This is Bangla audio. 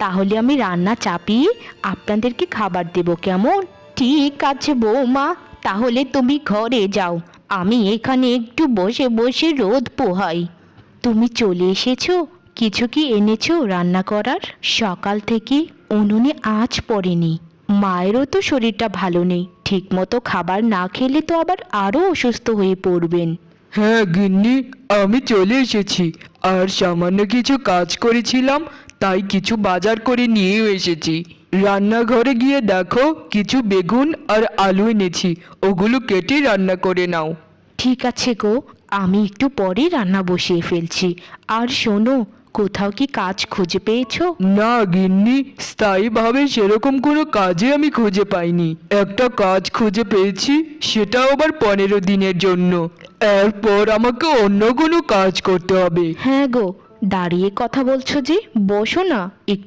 তাহলে আমি রান্না চাপিয়ে আপনাদেরকে খাবার দেব, কেমন? ঠিক আছে বৌমা, তাহলে তুমি ঘরে যাও, আমি এখানে একটু বসে বসে রোদ পোহাই। তুমি চলে এসেছো? কিছু কি এনেছো রান্না করার? সকাল থেকে উনুনে আঁচ পড়েনি। মায়েরও তো শরীরটা ভালো নেই, ঠিকমতো খাবার না খেলে তো আবার আরও অসুস্থ হয়ে পড়বেন। হ্যাঁ গিন্নি, আমি চলে এসেছি। আর সামান্য কিছু কাজ করেছিলাম, তাই কিছু বাজার করে নিয়েও এসেছি। রান্নাঘরে গিয়ে দেখো, কিছু বেগুন আর আলু এনেছি, ওগুলো কেটে রান্না করে নাও। ঠিক আছে গো, আমি একটু পরে রান্না বসিয়ে ফেলছি। আর শোনো, কোথাও কি কাজ খুঁজে পেয়েছো? না গিন্নি, স্থায়ীভাবে সেরকম কোনো কাজে আমি খুঁজে পাইনি। একটা কাজ খুঁজে পেয়েছি, সেটাও আবার 15 দিনের জন্য। এরপর আমাকে অন্য কোনো কাজ করতে হবে। হ্যাঁ গো, দাঁড়িয়ে কথা বলছো যে, বসো না, একটু